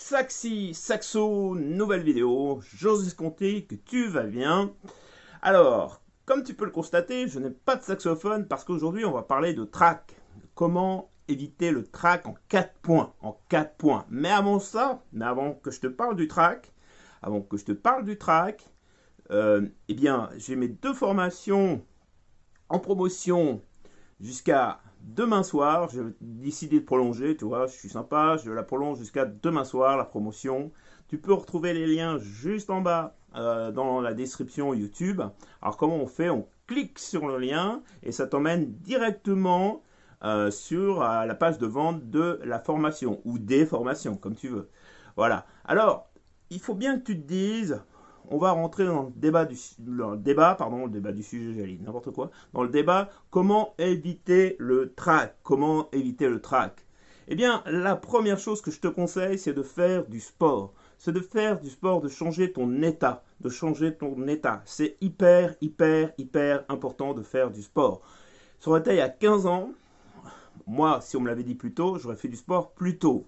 Saxi, Saxo, nouvelle vidéo, j'ose escompter que tu vas bien. Alors, comme tu peux le constater, je n'ai pas de saxophone parce qu'aujourd'hui on va parler de track. Comment éviter le track en 4 points, Mais avant ça, avant que je te parle du track, eh bien, j'ai mes deux formations en promotion jusqu'à demain soir. J'ai décidé de prolonger, tu vois, je suis sympa, je la prolonge jusqu'à demain soir, la promotion. Tu peux retrouver les liens juste en bas dans la description YouTube. Alors comment on fait? On clique sur le lien et ça t'emmène directement sur la page de vente de la formation ou des formations, comme tu veux. Voilà. Alors, il faut bien que tu te dises, on va rentrer dans le débat du sujet, j'allais dire n'importe quoi, dans le débat, comment éviter le trac, Eh bien, la première chose que je te conseille, c'est de faire du sport. De changer ton état, C'est hyper important de faire du sport. Ça aurait été il y a 15 ans, moi, si on me l'avait dit plus tôt, j'aurais fait du sport plus tôt.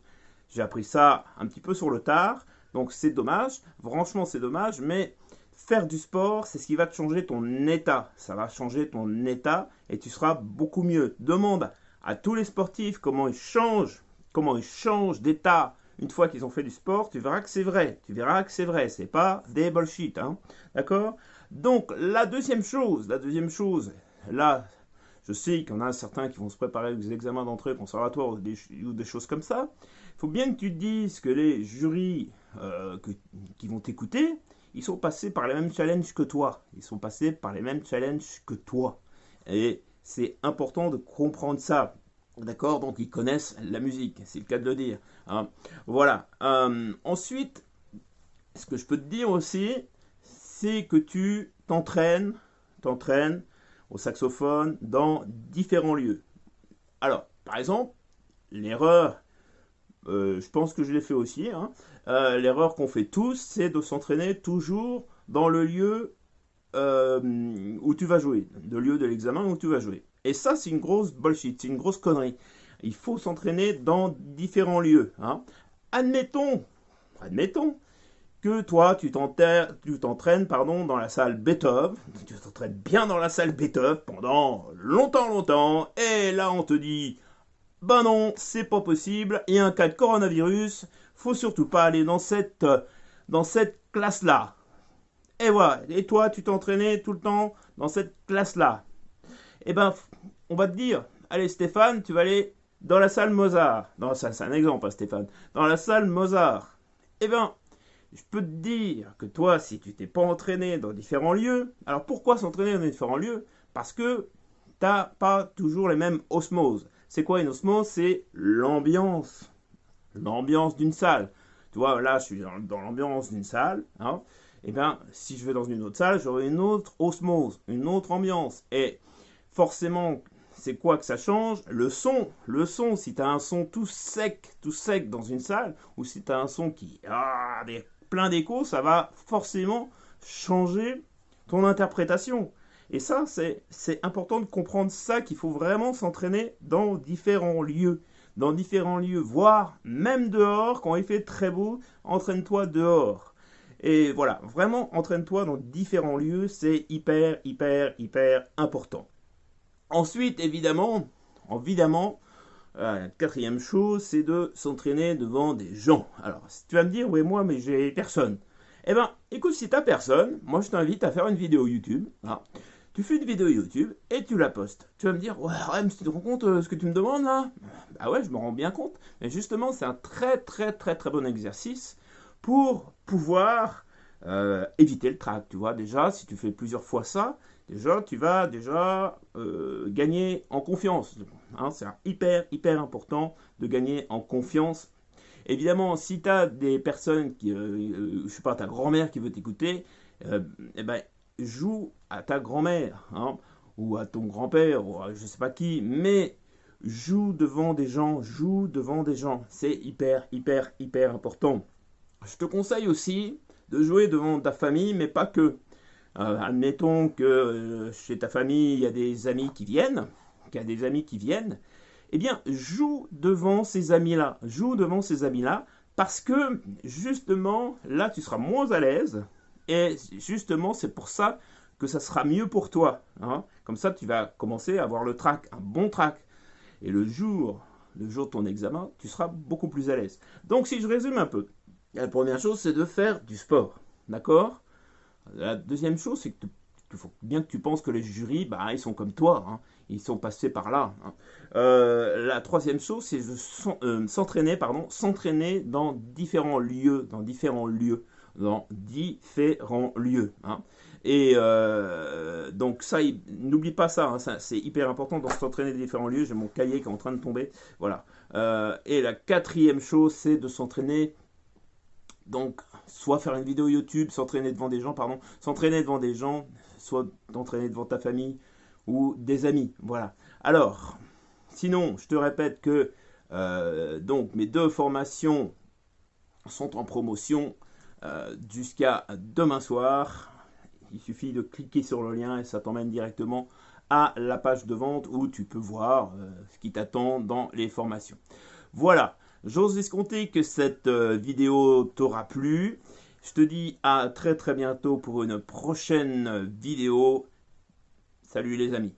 J'ai appris ça un petit peu sur le tard, donc c'est dommage, franchement c'est dommage, mais faire du sport, c'est ce qui va te changer ton état. Ça va changer ton état et tu seras beaucoup mieux. Demande à tous les sportifs comment ils changent d'état une fois qu'ils ont fait du sport, tu verras que c'est vrai. C'est pas des bullshit, hein. D'accord? Donc la deuxième chose, là, je sais qu'il y en a certains qui vont se préparer aux examens d'entrée conservatoire ou des choses comme ça. Il faut bien que tu te dises que les jurys qui vont t'écouter, ils sont passés par les mêmes challenges que toi. Et c'est important de comprendre ça. D'accord? Donc ils connaissent la musique, c'est le cas de le dire, hein. Voilà. Ensuite, ce que je peux te dire aussi, c'est que tu t'entraînes au saxophone dans différents lieux. Alors, par exemple, l'erreur, je pense que je l'ai fait aussi, hein, l'erreur qu'on fait tous, c'est de s'entraîner toujours dans le lieu où tu vas jouer, le lieu de l'examen où tu vas jouer. Et ça, c'est une grosse bullshit, c'est une grosse connerie. Il faut s'entraîner dans différents lieux, hein. Admettons, admettons que toi, tu t'entraînes dans la salle Beethoven, tu t'entraînes bien dans la salle Beethoven pendant longtemps, et là on te dit, ben non, c'est pas possible, il y a un cas de coronavirus, faut surtout pas aller dans cette classe-là. Et voilà, et toi, tu t'entraînais tout le temps dans cette classe-là. Eh ben, on va te dire, allez Stéphane, tu vas aller dans la salle Mozart. Dans la salle, c'est un exemple, hein, Stéphane. Dans la salle Mozart. Eh ben, je peux te dire que toi, si tu t'es pas entraîné dans différents lieux, alors pourquoi s'entraîner dans différents lieux? Parce que t'as pas toujours les mêmes osmoses. C'est quoi une osmose? C'est l'ambiance d'une salle. Tu vois, là, je suis dans l'ambiance d'une salle, hein. Et bien, si je vais dans une autre salle, j'aurai une autre osmose, une autre ambiance. Et forcément, c'est quoi que ça change? Le son, si tu as un son tout sec dans une salle, ou si tu as un son qui a plein d'échos, ça va forcément changer ton interprétation. Et ça, c'est important de comprendre ça, qu'il faut vraiment s'entraîner dans différents lieux, voire même dehors, quand il fait très beau, entraîne-toi dehors. Et voilà, vraiment, entraîne-toi dans différents lieux, c'est hyper important. Ensuite, évidemment, la quatrième chose, c'est de s'entraîner devant des gens. Alors, si tu vas me dire, oui, moi, mais j'ai personne. Eh ben, écoute, si t'as personne, moi, je t'invite à faire une vidéo YouTube. Hein. Tu fais une vidéo YouTube et tu la postes. Tu vas me dire, ouais, Rem, tu te rends compte ce que tu me demandes là? Bah ouais, je me rends bien compte. Mais justement, c'est un très bon exercice pour pouvoir éviter le trac. Tu vois, déjà, si tu fais plusieurs fois ça, déjà, tu vas gagner en confiance. Hein, c'est hyper important de gagner en confiance. Évidemment, si tu as des personnes je sais pas, ta grand-mère qui veut t'écouter, eh ben, joue à ta grand-mère, hein, ou à ton grand-père, ou à je sais pas qui, mais joue devant des gens. C'est hyper important. Je te conseille aussi de jouer devant ta famille, mais pas que. Admettons que chez ta famille, il y a des amis qui viennent, eh bien, joue devant ces amis-là. Parce que, justement, là, tu seras moins à l'aise. Et justement, c'est pour ça que ça sera mieux pour toi. Hein. Comme ça, tu vas commencer à avoir le trac, un bon trac. Et le jour de ton examen, tu seras beaucoup plus à l'aise. Donc, si je résume un peu, la première chose, c'est de faire du sport. D'accord? La deuxième chose, c'est qu'il faut bien que tu penses que les jurys, bah, ils sont comme toi. Hein. Ils sont passés par là. Hein. La troisième chose, c'est de s'entraîner dans différents lieux. Hein. Et donc ça, n'oublie pas ça, hein, c'est hyper important de s'entraîner dans différents lieux. J'ai mon cahier qui est en train de tomber. Voilà. Et la quatrième chose, c'est de s'entraîner. Donc, soit faire une vidéo YouTube, s'entraîner devant des gens, soit d'entraîner devant ta famille ou des amis. Voilà. Alors, sinon, je te répète que donc mes 2 formations sont en promotion jusqu'à demain soir. Il suffit de cliquer sur le lien et ça t'emmène directement à la page de vente où tu peux voir ce qui t'attend dans les formations. Voilà, j'ose escompter que cette vidéo t'aura plu. Je te dis à très bientôt pour une prochaine vidéo. Salut les amis.